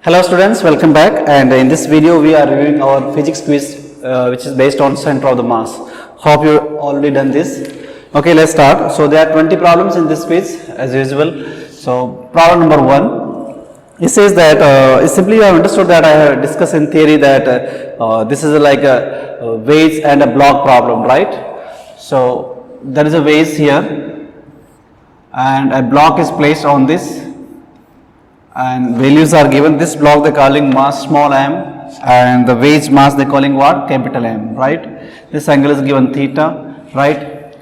Hello students, welcome back, and in this video we are reviewing our physics quiz which is based on center of the mass. Hope you already done this. Okay, let's start. So there are 20 problems in this quiz as usual. So problem number 1, it says that simply you have understood that I have discussed in theory that this is like a vase and a block problem, right? So there is a vase here and a block is placed on this and values are given. This block they calling mass small m and the vase mass they calling what, capital M, right? This angle is given theta, right?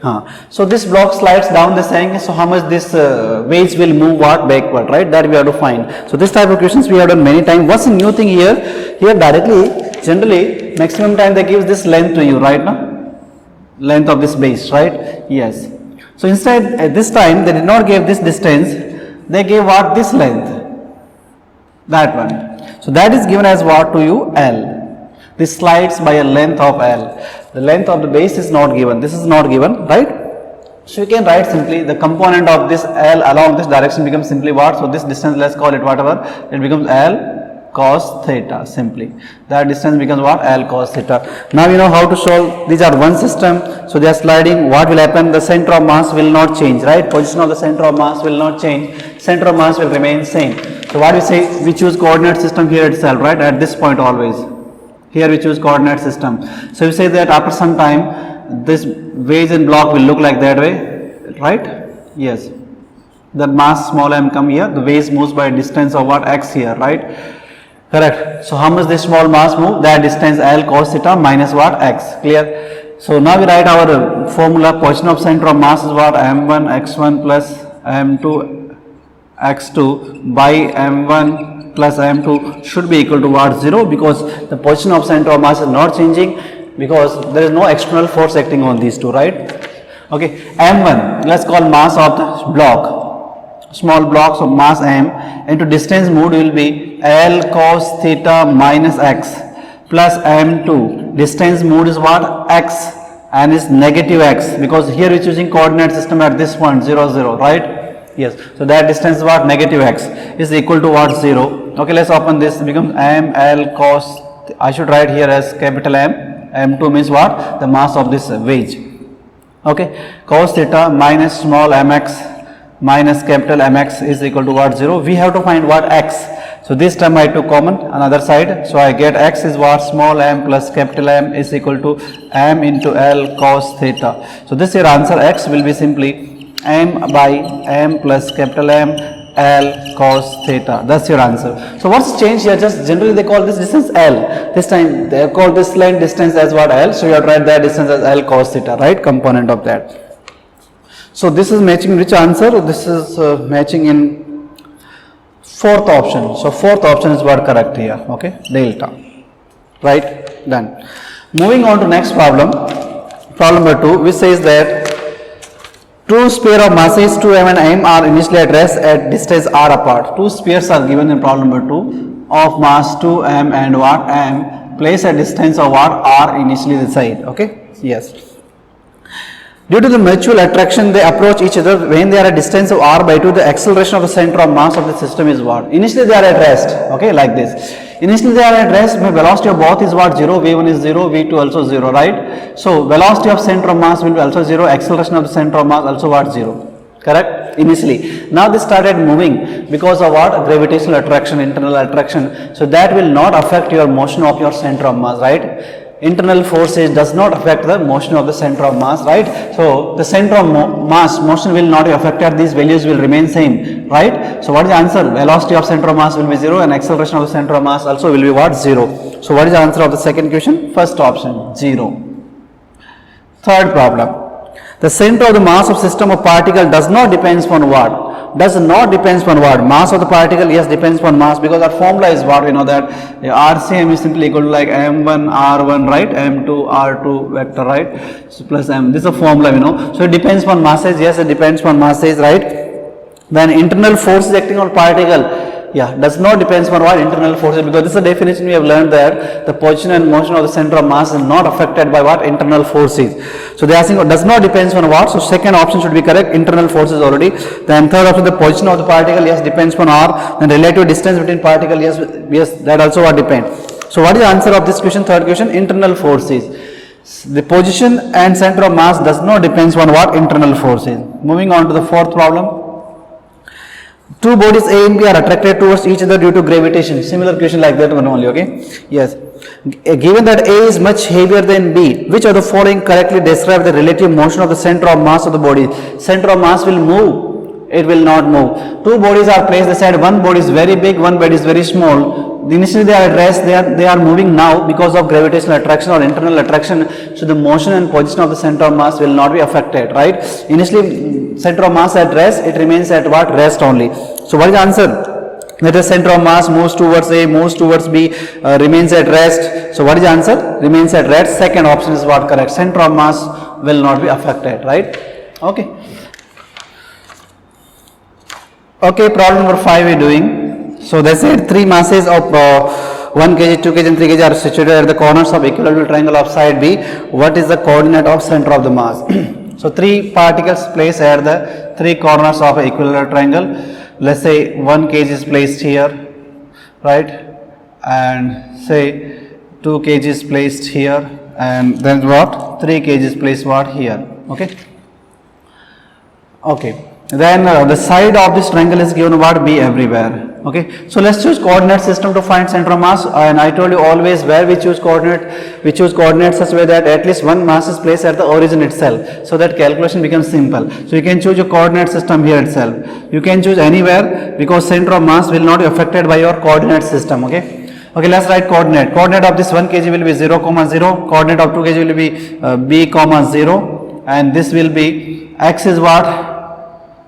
So this block slides down, the saying, so how much this vase will move what, backward, right? That we have to find. So this type of questions we have done many times. What's the new thing here? Here directly, generally maximum time they give this length to you, right? Now length of this base, right? Yes. So instead at this time they did not give this distance, they gave what, this length, that one. So that is given as what to you, L. This slides by a length of L. The length of the base is not given. This is not given, right? So you can write simply the component of this L along this direction becomes simply what? So this distance, let's call it whatever, it becomes L cos theta simply. That distance becomes what? L cos theta. Now you know how to solve. These are one system. So they are sliding. What will happen? The center of mass will not change, right? Position of the center of mass will not change. Center of mass will remain same. So what we say? We choose coordinate system here itself, right? At this point always. Here we choose coordinate system. So we say that after some time, this vase and block will look like that way, right? Yes. The mass small m come here. The vase moves by a distance of what? X here, right? Correct. So how much this small mass move? That distance L cos theta minus what? X. Clear? So now we write our formula. Position of center of mass is what? M1 x1 plus m2 x2 by m1 plus m2 should be equal to what? 0, because the position of center of mass is not changing because there is no external force acting on these two, right? Okay. M1, let's call mass of the block, small blocks of mass m, into distance moved will be L cos theta minus x plus m2. Distance moved is what? X, and is negative x, because here we are choosing coordinate system at this point 0 0, right? Yes. So that distance is what? Negative x is equal to what? 0. Okay, let's open this. It becomes m L cos, I should write here as capital M. M2 means what? The mass of this vase. Okay, cos theta minus small mx minus capital Mx is equal to what? 0. We have to find what? X. So this term I took common on other side. So I get x is what? Small m plus capital M is equal to m into L cos theta. So this here answer X will be simply m by m plus capital M L cos theta. That's your answer. So what's changed here? Just generally they call this distance L. This time they call this length distance as what? L. So you have to write that distance as L cos theta, right? Component of that. So this is matching which answer? This is matching in fourth option. So fourth option is what correct here. Okay, delta. Right? Done. Moving on to next problem. Problem number 2, which says that two spheres of masses 2m and m are initially at rest at distance r apart. Two spheres are given in problem number 2 of mass 2m and what? M, placed at distance of what? R initially decide. Okay? Yes. Due to the mutual attraction, they approach each other when they are at distance of r by 2. The acceleration of the center of mass of the system is what? Initially they are at rest. Okay, like this. Initially they are at rest. The velocity of both is what? 0. V1 is 0. V2 also 0. Right? So velocity of center of mass will be also 0. Acceleration of the center of mass also what? 0. Correct? Initially. Now they started moving because of what? Gravitational attraction, internal attraction. So that will not affect your motion of your center of mass. Right? Internal forces does not affect the motion of the center of mass, right? So the center of mass motion will not be affected. These values will remain same, right? So what is the answer? Velocity of center of mass will be 0 and acceleration of the center of mass also will be what? 0. So what is the answer of the second question? First option, 0. Third problem. The center of the mass of system of particle does not depends on what? Does not depends on what? Mass of the particle, yes, depends on mass, because our formula is what? We know that RCM is simply equal to like m1 r1, right? m2 r2 vector, right? So plus m. This is a formula, we know. So it depends on masses, yes, it depends on masses, right? When internal force is acting on particle, Yeah, does not depends on what? Internal forces, because this is the definition we have learned that the position and motion of the center of mass is not affected by what? Internal forces. So they are saying does not depends on what? So second option should be correct, internal forces already. Then third option, the position of the particle, yes, depends on r. Then relative distance between particle, yes, that also what depend. So what is the answer of this question? Third question, internal forces. The position and center of mass does not depends on what? Internal forces. Moving on to the fourth problem. Two bodies A and B are attracted towards each other due to gravitation. Similar question like that one only, okay? Yes. Given that A is much heavier than B, which of the following correctly describe the relative motion of the center of mass of the body? Center of mass will move, it will not move. Two bodies are placed aside, one body is very big, one body is very small. Initially they are at rest, they are moving now because of gravitational attraction or internal attraction. So the motion and position of the center of mass will not be affected, right? Initially center of mass at rest, it remains at what? Rest only. So what is the answer? That the center of mass moves towards A, moves towards B, remains at rest. So what is the answer? Remains at rest. Second option is what? Correct. Center of mass will not be affected, right? Okay. Okay, problem number 5 we are doing. So they said three masses of 1 kg, 2 kg and 3 kg are situated at the corners of equilateral triangle of side B. What is the coordinate of center of the mass? So three particles placed at the three corners of an equilateral triangle. Let's say 1 kg is placed here, right? And say 2 kg is placed here, and then what? 3 kg is placed what? Here. Okay. Okay. Then the side of this triangle is given what? B everywhere. Okay, so let's choose coordinate system to find center of mass. And I told you always where we choose coordinates such way that at least one mass is placed at the origin itself, so that calculation becomes simple. So you can choose your coordinate system here itself. You can choose anywhere because center of mass will not be affected by your coordinate system. Okay. Okay, let's write coordinate. Coordinate of this 1 kg will be 0, 0. Coordinate of 2 kg will be b, 0. And this will be x is what?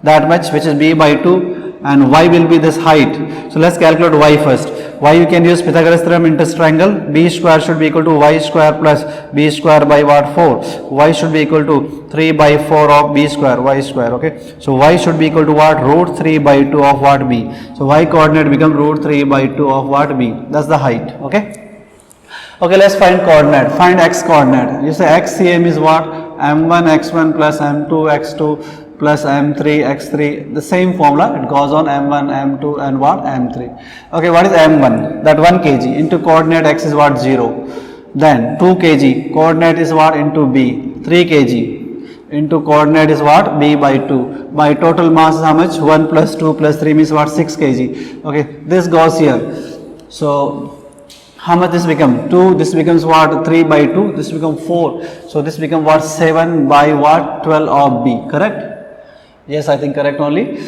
That much, which is b by 2. And y will be this height. So let's calculate y first. Y you can use Pythagoras theorem in this triangle. B square should be equal to y square plus b square by what? 4. Y should be equal to 3 by 4 of b square, y square. Okay. So y should be equal to what? Root 3 by 2 of what? B. So y coordinate become root 3 by 2 of what? B. That's the height. Okay. Okay, let's find coordinate. Find x coordinate. You say xcm is what? m1 x1 plus m2 x2 plus m3 x3, the same formula, it goes on m1 m2 and what? M3. Okay, what is m1? That 1 kg into coordinate x is what? 0. Then 2 kg coordinate is what? Into b. 3 kg into coordinate is what? B by 2. By total mass is how much? 1 plus 2 plus 3 means what? 6 kg. Okay, this goes here. So how much this become? 2, this becomes what? 3 by 2, this becomes 4. So this becomes what? 7 by what? 12 of b, correct? Yes, I think correct only.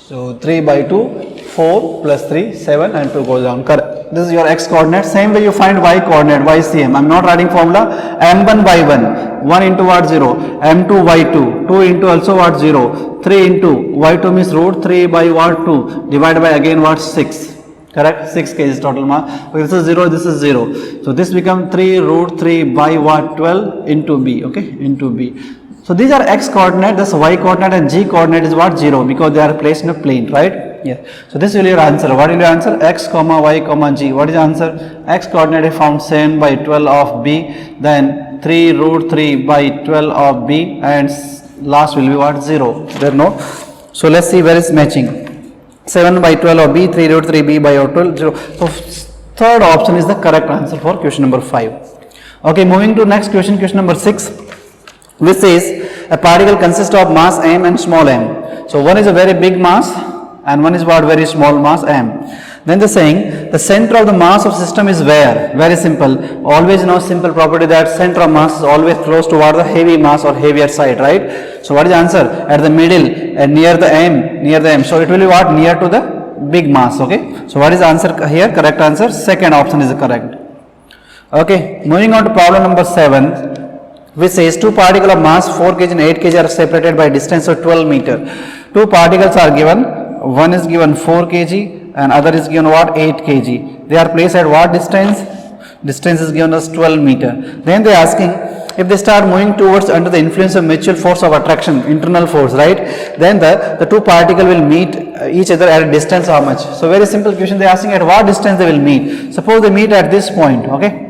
So 3 by 2, 4 plus 3, 7 and 2 goes down. Correct. This is your x coordinate. Same way you find y coordinate, ycm. I am not writing formula. m1 by 1, 1 into what? 0. m2 y2, 2 into also what? 0. 3 into y2 means root 3 by what? 2 divided by again what? 6. Correct? 6 kg total mass. Okay, this is 0, this is 0. So this becomes 3 root 3 by what? 12 into b. Okay, into b. So these are x coordinate, this y coordinate and g coordinate is what? 0, because they are placed in a plane, right? Yeah. So this will be your answer. What will your answer? X comma y comma g. What is the answer? X coordinate is found 7 by 12 of b, then 3 root 3 by 12 of b, and last will be what? 0. There no. So let's see where is matching. 7 by 12 of b, 3 root 3 b by 12, 0. So third option is the correct answer for question number 5. Okay, moving to next question, question number 6. Which says a particle consists of mass m and small m. So one is a very big mass and one is what? Very small mass m. Then they're saying the center of the mass of system is where? Very simple. Always know simple property that center of mass is always close toward the heavy mass or heavier side, right? So what is the answer? At the middle and near the m. So it will be what? Near to the big mass. Okay. So what is the answer here? Correct answer. Second option is correct. Okay. Moving on to problem number 7. Which says two particles of mass 4 kg and 8 kg are separated by distance of 12 meter. Two particles are given, one is given 4 kg and other is given what? 8 kg. They are placed at what distance? Distance is given as 12 meter. Then they are asking if they start moving towards under the influence of mutual force of attraction, internal force, right, then the two particles will meet each other at a distance how much? So very simple question, they are asking at what distance they will meet. Suppose they meet at this point, okay,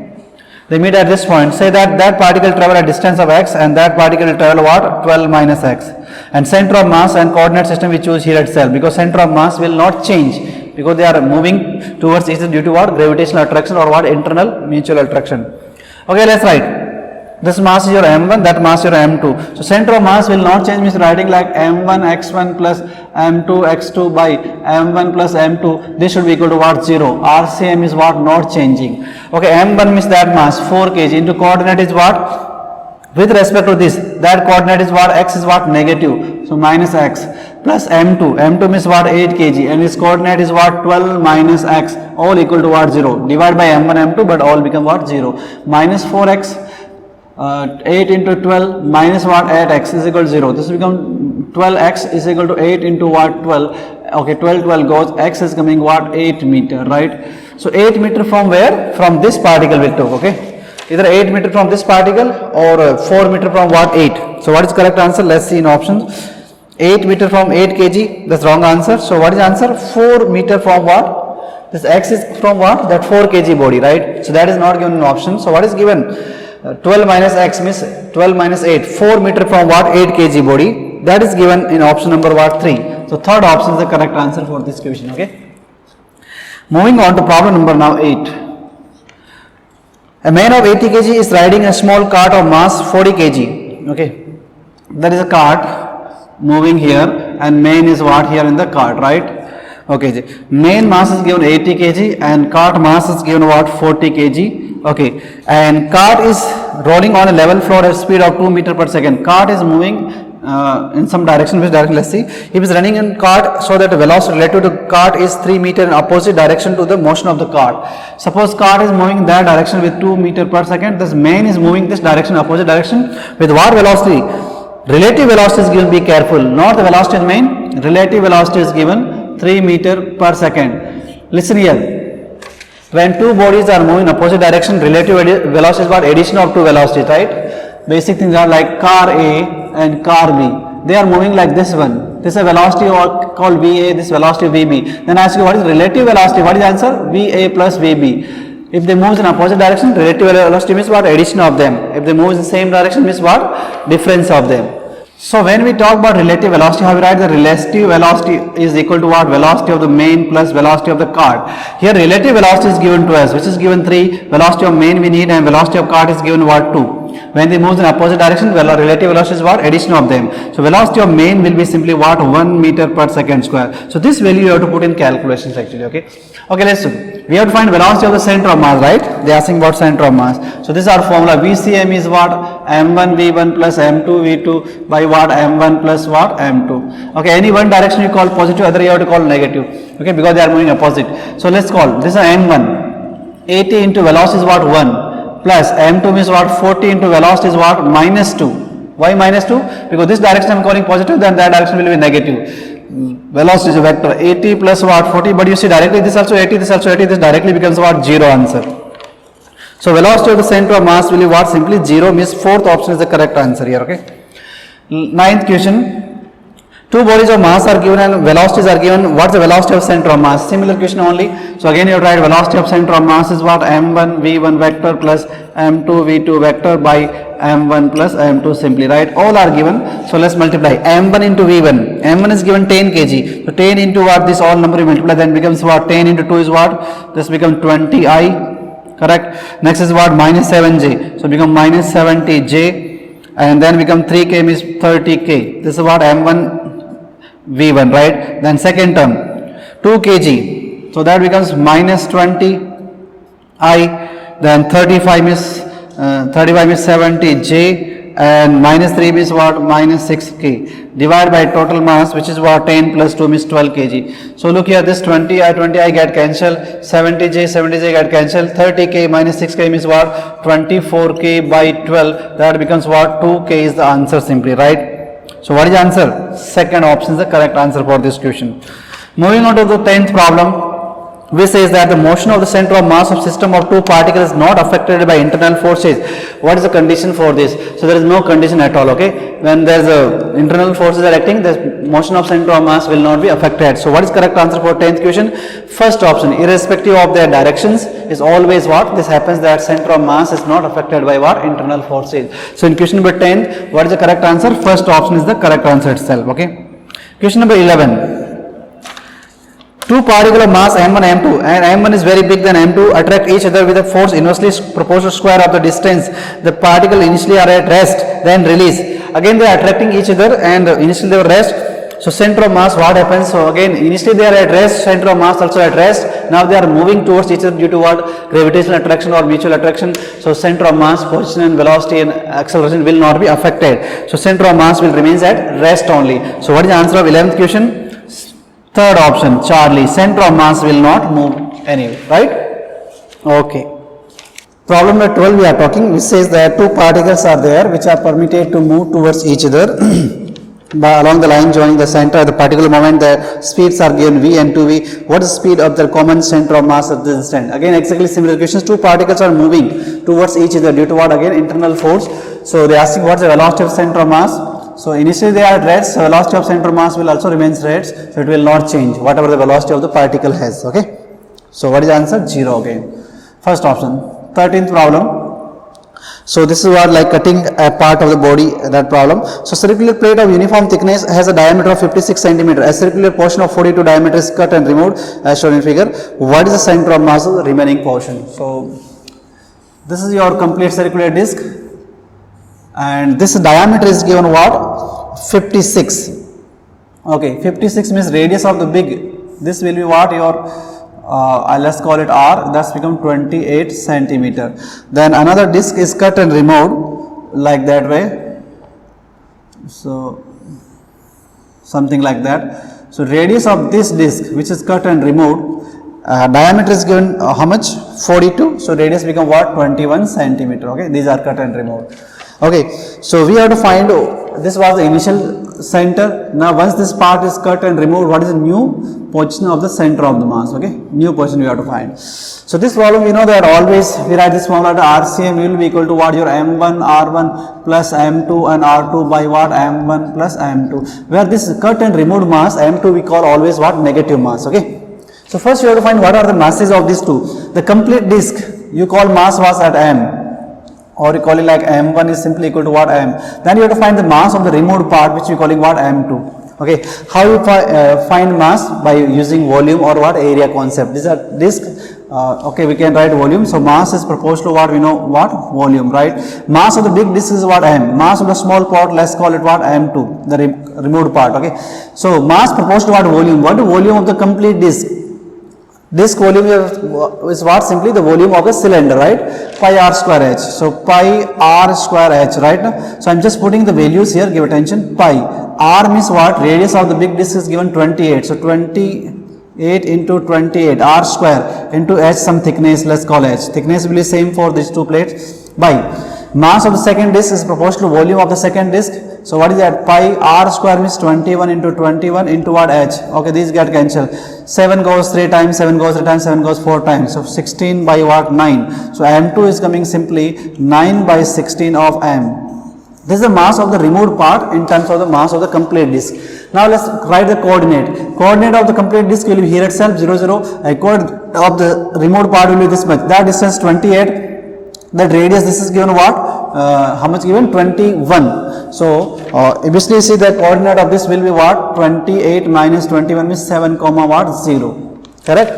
they meet at this point, say that particle travel at distance of x and that particle will travel what? 12 minus x. And center of mass and coordinate system we choose here itself, because center of mass will not change because they are moving towards each other due to what? Gravitational attraction or what? Internal mutual attraction. Okay, let's write. This mass is your m1, that mass is your m2. So center of mass will not change, means writing like m1 x1 plus m2 x2 by m1 plus m2. This should be equal to what? 0. RCM is what? Not changing. Okay, m1 means that mass 4 kg into coordinate is what? With respect to this, that coordinate is what? X is what? Negative. So minus x plus m2. m2 means what? 8 kg and its coordinate is what? 12 minus x, all equal to what? 0. Divide by m1 m2, but all become what? 0. Minus 4x. 8 into 12 minus what? 8x is equal to 0. This will become 12x is equal to 8 into what? 12. Okay, 12 goes, x is coming what? 8 meter, right? So 8 meter from where? From this particle we took, okay? Either 8 meter from this particle or 4 meter from what? 8. So what is correct answer? Let's see in options. 8 meter from 8 kg, that's wrong answer. So what is answer? 4 meter from what? This x is from what? That 4 kg body, right? So that is not given in option. So what is given? 12 minus x means 12 minus 8, 4 meter from what? 8 kg body. That is given in option number what? 3. So third option is the correct answer for this question, okay? Moving on to problem number now 8. A man of 80 kg is riding a small cart of mass 40 kg, okay? That is a cart moving here and man is what? Here in the cart, right? Okay, main mass is given 80 kg and cart mass is given what? 40 kg. Okay, and cart is rolling on a level floor at speed of 2 meter per second. Cart is moving in some direction. Which direction? Let's see. He is running in cart, so that the velocity relative to cart is 3 meter in opposite direction to the motion of the cart. Suppose cart is moving that direction with 2 meter per second. This man is moving this direction, opposite direction, with what velocity? Relative velocity is given. Be careful. Not the velocity of man. Relative velocity is given 3 meter per second. Listen here. When two bodies are moving in opposite direction, relative velocity is what? Addition of two velocities, right? Basic things are like car A and car B. They are moving like this one. This is a velocity called VA, this velocity VB. Then I ask you what is relative velocity? What is the answer? VA plus VB. If they move in opposite direction, relative velocity means what? Addition of them. If they move in the same direction means what? Difference of them. So when we talk about relative velocity, how we write the relative velocity is equal to what? Velocity of the main plus velocity of the cart. Here relative velocity is given to us, which is given 3. Velocity of main we need and velocity of cart is given what? 2. When they move in opposite direction, relative velocity is what? Addition of them. So velocity of main will be simply what? 1 meter per second square. So this value you have to put in calculations actually, okay? Okay, let's do. We have to find velocity of the center of mass, right? They are asking about center of mass. So this is our formula. VCM is what? M1 V1 plus M2 V2 by what? M1 plus what? M2. Okay, any one direction you call positive, other you have to call negative. Okay, because they are moving opposite. So let's call this is M1. 80 into velocity is what? 1 plus M2 means what? 40 into velocity is what? Minus 2. Why minus 2? Because this direction I am calling positive, then that direction will be negative. Velocity is a vector. 80 plus what? 40, but you see directly this also 80, this also 80, this directly becomes what? 0 answer. So velocity of the center of mass will be what? Simply 0, means fourth option is the correct answer here, okay? Ninth question. Two bodies of mass are given and velocities are given. What's the velocity of center of mass? Similar question only. So again you have to write velocity of center of mass is what? M1 V1 vector plus M2 V2 vector by M1 plus M2 simply, right? All are given. So let's multiply. M1 into V1. M1 is given 10 kg. So 10 into what? This all number you multiply, then becomes what? 10 into 2 is what? This becomes 20I. Correct. Next is what? Minus 7j. So become minus 70j. And then become 3k means 30k. This is what? M1 V1, right? Then second term 2 kg, so that becomes minus 20 I. Then 35 is 70 J and minus 3 means what? Minus 6k. Divide by total mass, which is what? 10 plus 2 means 12 kg. So look here, this 20 I get cancelled, 70J get cancelled, 30k minus 6k means what? 24k by 12. That becomes what? 2k is the answer simply, right? So what is the answer? Second option is the correct answer for this question. Moving on to the 10th problem. which says that the motion of the center of mass of system of two particles is not affected by internal forces. What is the condition for this? So there is no condition at all. Okay, when there is a internal forces are acting, the motion of center of mass will not be affected. So what is correct answer for 10th question? First option, irrespective of their directions, is always what? This happens that center of mass is not affected by what? Internal forces. So in question number 10, what is the correct answer? First option is the correct answer itself. Okay. Question number 11. Two particles of mass m1 and m2, and m1 is very big than m2, attract each other with a force inversely proportional square of the distance. The particle initially are at rest, then release. Again they are attracting each other, and initially they were rest. So center of mass, what happens? So again initially they are at rest, center of mass also at rest. Now they are moving towards each other due to what? Gravitational attraction or mutual attraction. So center of mass, position and velocity and acceleration will not be affected. So center of mass will remain at rest only. So what is the answer of 11th question? Third option, Charlie. Center of mass will not move anyway, right? Okay. Problem number 12 we are talking, which says that two particles are there which are permitted to move towards each other by along the line joining the center at the particular moment. The speeds are given v and 2v. What is the speed of the common center of mass at this instant? Again exactly similar questions. Two particles are moving towards each other due to what? Again internal force. So they are asking what is the velocity of center of mass. So initially they are at rest, so velocity of center of mass will also remain rest, so it will not change whatever the velocity of the particle has. Okay. So what is the answer? 0 again. First option. 13th problem. So this is what like cutting a part of the body, that problem. So circular plate of uniform thickness has a diameter of 56 centimeter. A circular portion of 42 diameter is cut and removed as shown in figure. What is the center of mass of the remaining portion? So this is your complete circular disc, and this diameter is given what? 56. Okay, 56 means radius of the big. This will be what? Your let's call it R. That's become 28 centimeter. Then another disc is cut and removed like that way. So something like that. So radius of this disc which is cut and removed, diameter is given how much? 42. So radius become what? 21 centimeter. Okay, these are cut and removed. Okay, so we have to find, this was the initial center. Now once this part is cut and removed, what is the new position of the center of the mass? Okay, new position we have to find. So this problem we know that always we write this formula to RCM will be equal to what? Your m1 r1 plus m2 and r2 by what? m1 plus m2, where this cut and removed mass m2 we call always what? Negative mass. Okay, so first you have to find what are the masses of these two. The complete disc you call mass was at m, or you call it like m1 is simply equal to what? M. Then you have to find the mass of the removed part which you calling what? m2. Okay, how you find mass? By using volume or what? Area concept. These are disc. Okay, we can write volume. So mass is proportional to what? We know what? Volume, right? Mass of the big disc is what? M. Mass of the small part, let's call it what? m2, the removed part. Okay, so mass proportional to what? Volume. What is the volume of the complete disc? Disc volume is what? Simply the volume of a cylinder, right? Pi r square h. So pi r square h, right? So I'm just putting the values here. Give attention. Pi r means what? Radius of the big disc is given 28. So 28 into 28 r square into h some thickness. Let's call h. Thickness will be same for these two plates. By mass of the second disc is proportional to volume of the second disc. So what is that? Pi r square means 21 into 21 into what? H. Okay, these get cancelled. 7 goes 3 times, 7 goes 3 times, 7 goes 4 times. So 16 by what? 9. So m2 is coming simply 9 by 16 of m. This is the mass of the removed part in terms of the mass of the complete disc. Now let's write the coordinate. Coordinate of the complete disc will be here itself 0 0. A coordinate of the removed part will be this much. That distance 28. That radius, this is given what? How much given? 21. So obviously you see the coordinate of this will be what? 28 minus 21 means 7 comma what? 0. Correct?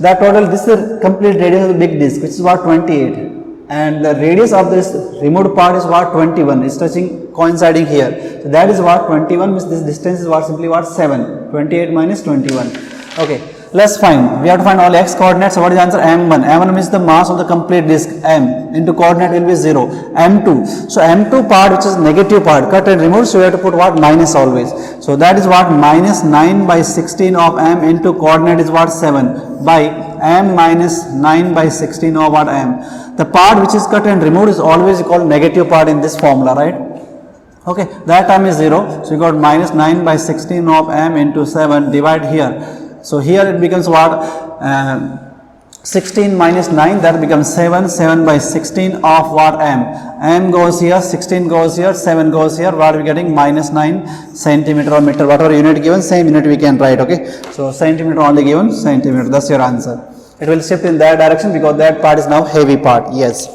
That total, this is the complete radius of the big disc, which is what? 28. And the radius of this removed part is what? 21. It's touching, coinciding here. So that is what? 21 means this distance is what? Simply what? 7. 28 minus 21. Okay. Let's find. We have to find all x coordinates. So what is the answer? m1. m1 means the mass of the complete disc. M into coordinate will be 0. m2. So m2 part, which is negative part, cut and remove. So we have to put what? Minus always. So that is what? Minus 9 by 16 of m into coordinate is what? 7 by m minus 9 by 16 of what? M. The part which is cut and removed is always called negative part in this formula, right? Okay, that time is 0. So you got minus 9 by 16 of m into 7 divide here. So here it becomes what? 16 minus 9, that becomes 7. 7 by 16 of what? M. M goes here, 16 goes here, 7 goes here. What are we getting? Minus 9 centimeter or meter. Whatever unit given, same unit we can write. Okay. So centimeter only given, centimeter. That's your answer. It will shift in that direction because that part is now heavy part. Yes.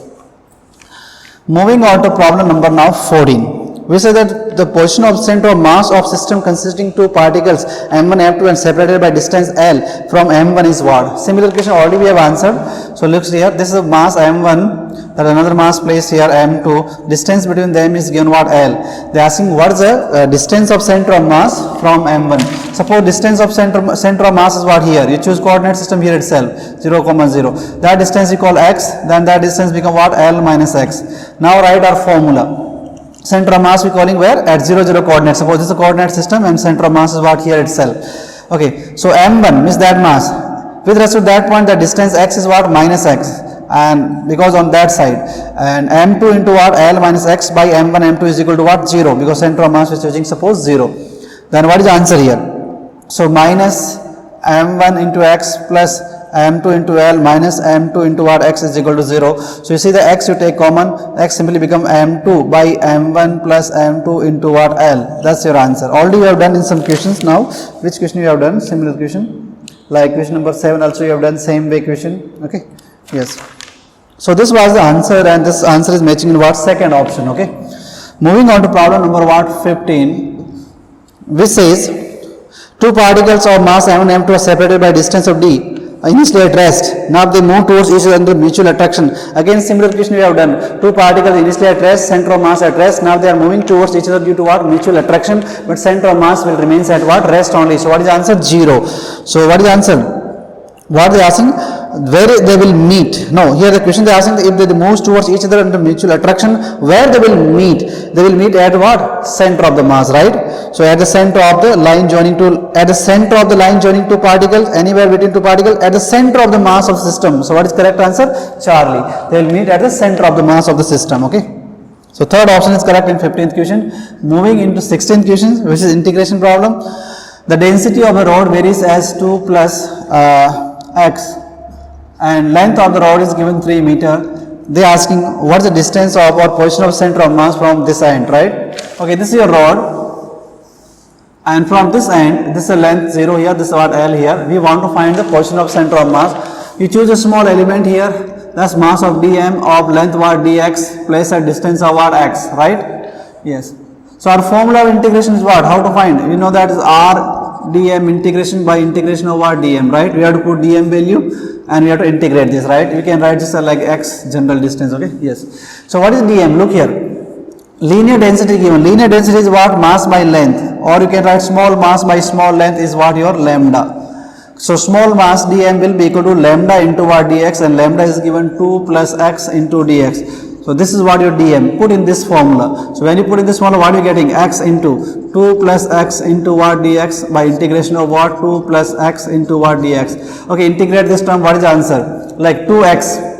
Moving on to problem number now 14. We say that the position of center of mass of system consisting two particles m1, m2 and separated by distance L from m1 is what? Similar question already we have answered. So looks here, this is a mass m1, that another mass placed here m2, distance between them is given what? L. They are asking what is the distance of center of mass from m1. Suppose distance of center of mass is what? Here. You choose coordinate system here itself, 0, 0. That distance you call x, then that distance become what? L minus x. Now write our formula. Center of mass we calling where? At 0, 0 coordinate. Suppose this is a coordinate system and center of mass is what? Here itself. Okay, so m1 means that mass. With respect to that point, the distance x is what? Minus x. And because on that side. And m2 into what? L minus x by m1, m2 is equal to what? 0. Because center of mass is choosing suppose 0. Then what is the answer here? So minus m1 into x plus m2 into L minus m2 into what? X is equal to 0. So you see the x you take common, x simply become m2 by m1 plus m2 into what? L. That's your answer. Already you have done in some questions. Now which question you have done? Similar question. Like question number 7 also you have done same way question. Okay. Yes. So this was the answer and this answer is matching in what? Second option. Okay. Moving on to problem number what? 15. Which says two particles of mass m1 and m2 are separated by distance of d. Initially at rest. Now they move towards each other under mutual attraction. Again similar question we have done. Two particles initially at rest, center of mass at rest. Now they are moving towards each other due to what? Mutual attraction. But center of mass will remain at what? Rest only. So what is the answer? 0. So what is the answer? What they are asking? Where they will meet. No, here the question they are asking if they move towards each other under mutual attraction, where they will meet? They will meet at what? Center of the mass, right? So at the center of the line joining two particles, anywhere between two particles, at the center of the mass of the system. So what is correct answer? Charlie. They will meet at the center of the mass of the system. Okay. So third option is correct in 15th question. Moving into 16th question, which is integration problem. The density of a rod varies as 2 plus x and length of the rod is given 3 meter. They are asking what is the distance of or position of center of mass from this end, right? Okay, this is your rod. And from this end, this is a length 0 here, this is what L here. We want to find the position of center of mass. You choose a small element here, that's mass of dm of length what? Dx, place at distance of what? X, right? Yes. So our formula of integration is what? How to find? You know that is r dm integration by integration of what? Dm, right? We have to put dm value and we have to integrate this, right? We can write this like x general distance, okay? Yes. So what is dm? Look here. Linear density given. Linear density is what? Mass by length. Or you can write small mass by small length is what? Your lambda. So small mass dm will be equal to lambda into what? Dx, and lambda is given 2 plus x into dx. So this is what your dm. Put in this formula. So when you put in this formula, what are you getting? X into 2 plus x into what? Dx by integration of what? 2 plus x into what? Dx. Okay, integrate this term. What is the answer? Like 2x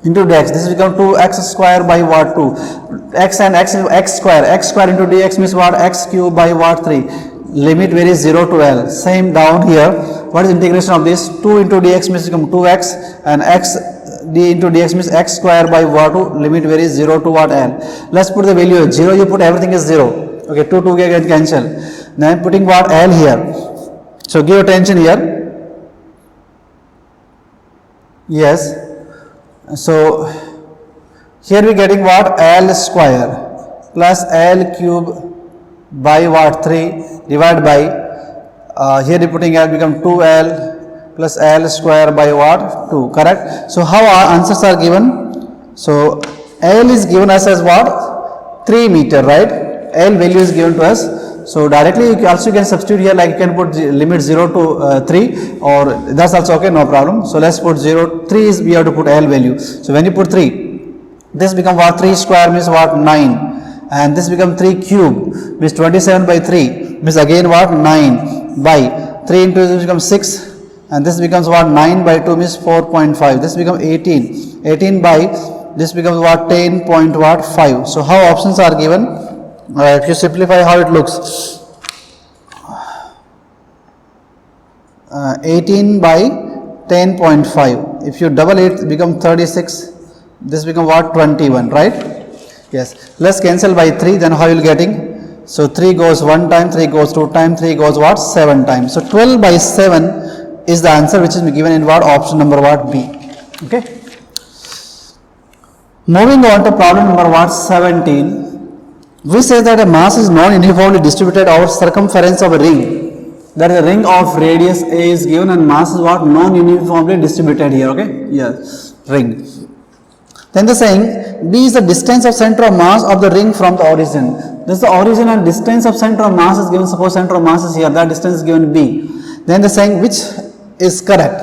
into dx. This will become 2x square by what? 2. X and x is x square. X square into dx means what? X cube by what? 3. Limit varies 0 to L. Same down here. What is integration of this? 2 into dx means become 2x and x d into dx means x square by what? 2. Limit varies 0 to what? L. Let's put the value 0. You put everything is 0. Okay, 2 get cancel. Then putting what? L here. So give attention here. Yes. So here we getting what? L square plus L cube by what? 3 divided by here you putting L become 2L plus L square by what? 2, correct? So how our answers are given? So L is given us as what? 3 meter, right? L value is given to us. So directly you also can substitute here, like you can put limit 0 to 3 or that's also okay, no problem. So let's put 0, 3 is we have to put L value. So when you put 3, this become what? 3 square means what? 9. And this become 3 cube means 27 by 3 means again what? 9 by 3 into this becomes 6 and this becomes what? 9 by 2 means 4.5. This becomes 18. 18 by this becomes what? 10.5. So how options are given? If you simplify how it looks, 18 by 10.5. If you double it, become 36. This become what? 21, right? Yes. Let's cancel by 3. Then how you will getting? So 3 goes 1 time, 3 goes 2 times, 3 goes what? 7 times. So 12 by 7 is the answer which is given in what? Option number what? B. Okay. Moving on to problem number what? 17. We say that a mass is non-uniformly distributed over circumference of a ring. That is a ring of radius A is given and mass is what? Non-uniformly distributed here. Okay. Yes. Ring. Then the saying B is the distance of center of mass of the ring from the origin. This is the origin and distance of center of mass is given. Suppose center of mass is here. That distance is given B. Then the saying which is correct.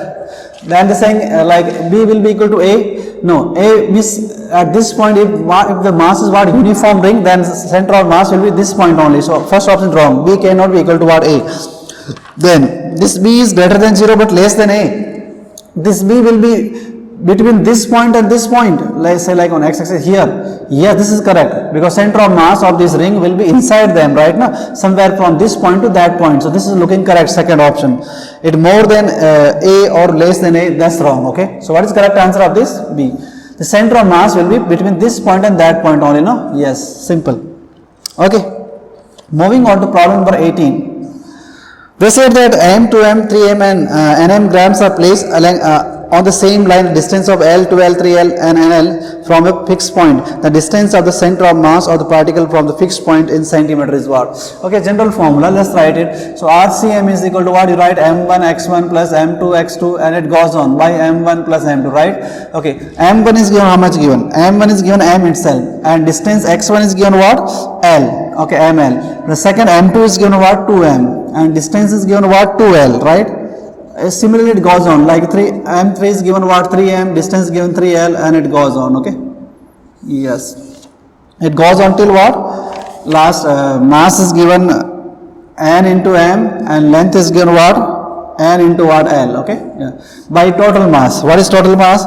Then the saying like B will be equal to A. No, A means at this point if the mass is what? Uniform ring, then center of mass will be this point only. So first option is wrong. B cannot be equal to what? A. Then this B is greater than 0 but less than A. This B will be between this point and this point. Let's say like on x-axis here. Yeah, this is correct because center of mass of this ring will be inside them, right? Now somewhere from this point to that point. So this is looking correct. Second option. It more than A or less than A. That's wrong. Okay. So what is correct answer of this? B. The center of mass will be between this point and that point only. No. Yes. Simple. Okay. Moving on to problem number 18. They said that m, 2m, 3m and nm grams are placed along, on the same line, distance of L, 2L, 3L and NL from a fixed point. The distance of the center of mass of the particle from the fixed point in centimeter is what? Okay, general formula, let's write it. So RCM is equal to what? You write m1 x1 plus m2 x2 and it goes on by m1 plus m2, right? Okay, m1 is given how much given? m1 is given m itself and distance x1 is given what? L. Okay, ml. The second m2 is given what? 2m and distance is given what? 2l, right? Similarly it goes on like m3 is given what? 3m, distance given 3l and it goes on. Okay, yes, it goes on till what? Last mass is given n into m and length is given what? N into what? L. Okay, yeah. By total mass, what is total mass?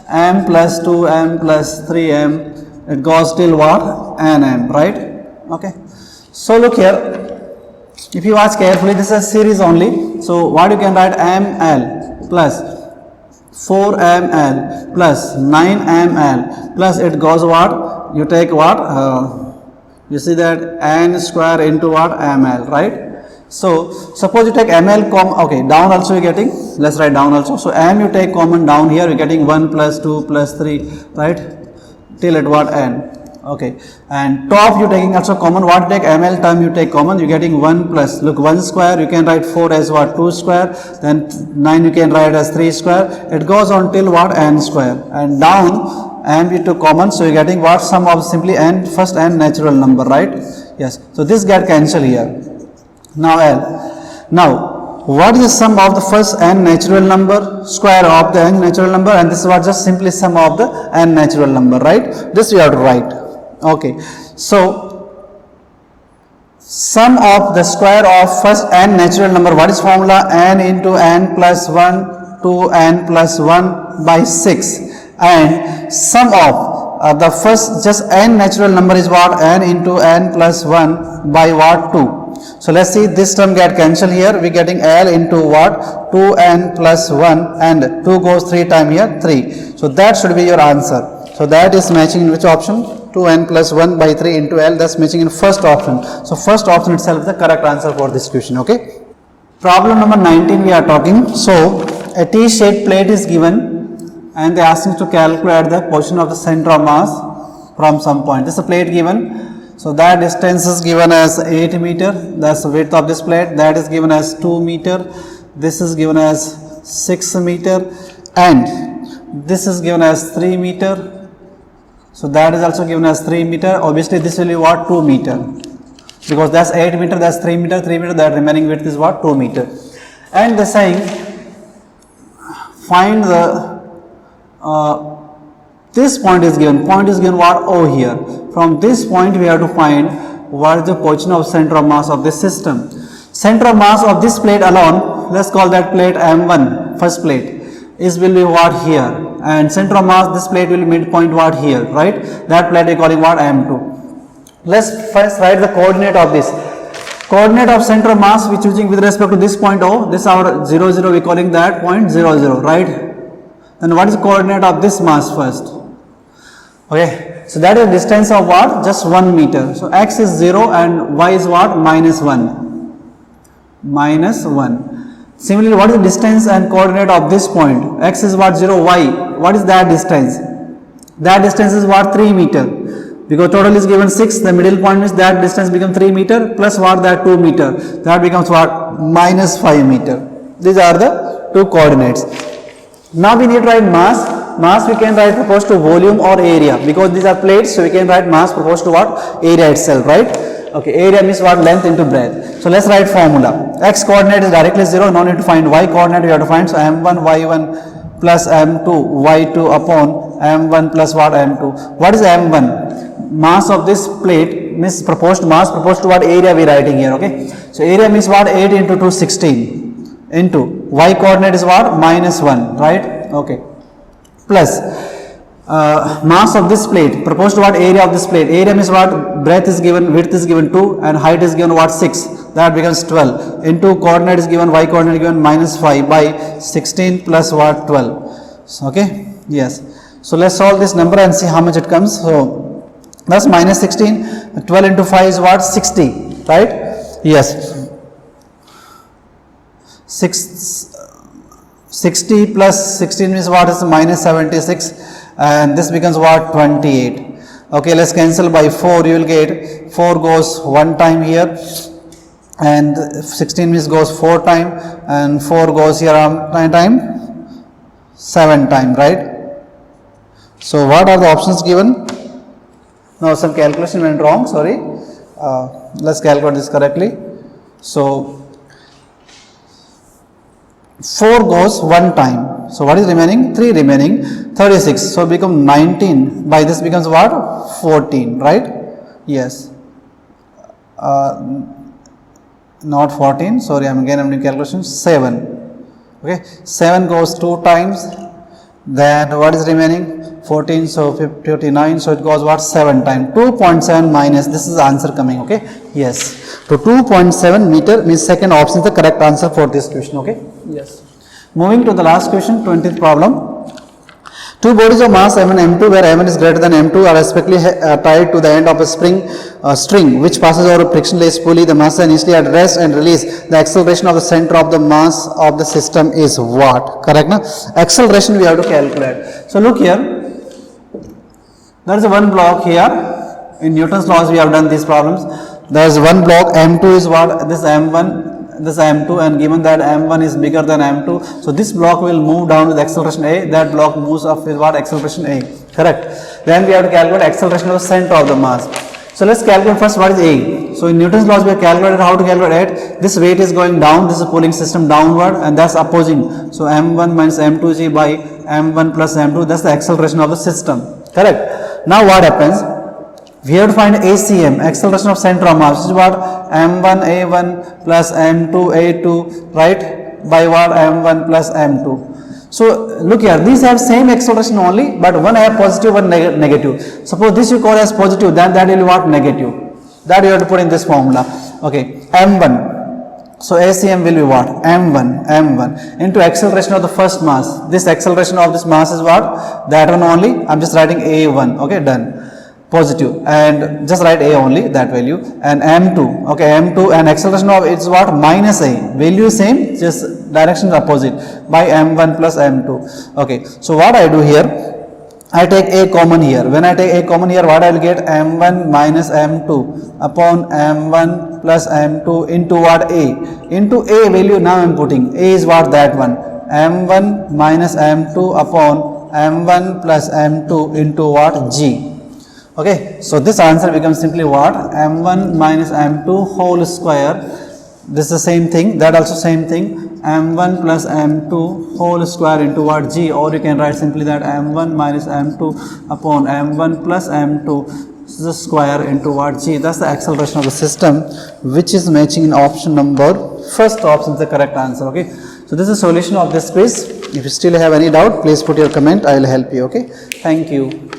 m plus 2m plus 3m, it goes till what? nm, right? Okay, so look here. If you watch carefully, this is a series only. So what you can write? ml plus 4ml plus 9ml plus it goes what? You take what? You see that n square into what? ml, right? So suppose you take ml okay, down also you're getting, let's write down also. So m you take common down here, you're getting 1 plus 2 plus 3, right? Till at what? n. Okay, and top you taking also common. What take? ml term you take common, you getting 1 plus, look, 1 square you can write 4 as what? 2 square, then 9 you can write as 3 square. It goes on till what? n square, and down m you took common, so you're getting what? Sum of simply n, first n natural number, right? Yes, so this get cancelled here. Now l. Now what is the sum of the first n natural number? Square of the n natural number, and this was just simply sum of the n natural number, right? This we have to write. Okay, so sum of the square of first n natural number, what is formula? N into n plus 1 to n plus 1 by 6, and sum of the first just n natural number is what? N into n plus 1 by what? 2. So let's see, this term get cancelled here, we getting L into what? 2n plus 1 and 2 goes 3 times here, 3. So that should be your answer. So that is matching in which option? 2n plus 1 by 3 into L, that's matching in first option. So first option itself is the correct answer for this question. Okay. Problem number 19 we are talking. So a T-shaped plate is given and they ask us to calculate the position of the center of mass from some point. This is a plate given. So that distance is given as 8 meter. That's the width of this plate. That is given as 2 meter. This is given as 6 meter and this is given as 3 meter. So that is also given as 3 meter. Obviously this will be what? 2 meter, because that's 8 meter, that's 3 meter, 3 meter, that remaining width is what? 2 meter. And the saying, find the this point is given what? O here. From this point we have to find what is the position of center of mass of this system. Center of mass of this plate alone, let's call that plate M1, first plate, is will be what? Here. And center of mass, this plate will be midpoint what? Here, right? That plate we are calling what? M2. Let's first write the coordinate of this. Coordinate of center of mass we choosing with respect to this point O. This our 0 0 we calling that point 0 0, right? Then what is the coordinate of this mass first? Okay, so that is distance of what? Just 1 meter. So x is 0 and y is what? Minus 1. Minus 1. Similarly, what is the distance and coordinate of this point? X is what? 0, y. What is that distance? That distance is what? 3 meter. Because total is given 6, the middle point means that distance becomes 3 meter plus what? That 2 meter. That becomes what? Minus 5 meter. These are the two coordinates. Now we need to write mass. Mass we can write proportional to volume or area, because these are plates, so we can write mass proportional to what? Area itself, right? Okay, area means what? Length into breadth. So let's write formula. X coordinate is directly 0, no need to find. Y coordinate we have to find. So m1 y1 plus m2 y2 upon m1 plus what? M2. What is m1? Mass of this plate means proportional mass proportional to what? Area we are writing here, okay? So area means what? 8 into 2, 16 into y coordinate is what? Minus 1, right? Okay. Plus mass of this plate proportional to what? Area of this plate. Area means what? Breadth is given, width is given 2 and height is given what? 6. That becomes 12 into coordinate is given, y coordinate given minus 5 by 16 plus what? 12. So, okay, yes. So let's solve this number and see how much it comes. So that's minus 16. 12 into 5 is what? 60, right? Yes. 60 plus 16 means what? Is minus 76, and this becomes what? 28. Okay, let's cancel by 4. You will get 4 goes 1 time here, and 16 means goes 4 time, and 4 goes here 9 time, 7 time, right? So what are the options given? Now some calculation went wrong, sorry. Let's calculate this correctly. So 4 goes 1 time. So what is remaining? 3 remaining. 36. So become 19. By this becomes what? 14, right? Yes. Not 14. Sorry, I'm doing calculation. 7. Okay. 7 goes 2 times. Then what is remaining? 14. So 59. So it goes what? 7 times. 2.7 minus. This is the answer coming. Okay. Yes. So 2.7 meter means second option is the correct answer for this question. Okay. Yes. Moving to the last question, 20th problem. Two bodies of mass m1 and m2 where m1 is greater than m2 are respectively tied to the end of a string which passes over a frictionless pulley. The mass is initially at rest and release. The acceleration of the center of the mass of the system is what? Correct, na? Acceleration we have to calculate. So look here. There is one block here. In Newton's laws we have done these problems. There is one block, m2 is what? This m1, this m2, and given that m1 is bigger than m2, so this block will move down with acceleration a, that block moves up with what? Acceleration a, correct? Then we have to calculate acceleration of the center of the mass. So let's calculate first what is a. So in Newton's laws we have calculated how to calculate it. This weight is going down, this is pulling system downward, and that's opposing. So m1 minus m2g by m1 plus m2, that's the acceleration of the system, correct? Now what happens? We have to find ACM, acceleration of center of mass, which is what? m1 a1 plus m2 a2, right? By what? m1 plus m2. So look here, these have same acceleration only, but one have positive, one negative. Suppose this you call as positive, then that will be what? Negative. That you have to put in this formula. Okay, m1. So ACM will be what? m1 into acceleration of the first mass. This acceleration of this mass is what? That one only. I'm just writing a1. Okay, done. Positive, and just write a only, that value, and m2. Okay, m2 and acceleration of it's what? Minus a. Value same, just direction opposite by m1 plus m2. Okay, so what I do here, I take a common here. When I take a common here, what I will get? m1 minus m2 upon m1 plus m2 into what? A. Into a value now I am putting. A is what? That one. m1 minus m2 upon m1 plus m2 into what? G. Okay, so this answer becomes simply what? m1 minus m2 whole square. This is the same thing, that also same thing, m1 plus m2 whole square into what? G, or you can write simply that m1 minus m2 upon m1 plus m2 the square into what? G. That's the acceleration of the system, which is matching in option number, first option is the correct answer. Okay, so this is the solution of this quiz. If you still have any doubt, please put your comment, I will help you. Okay, thank you.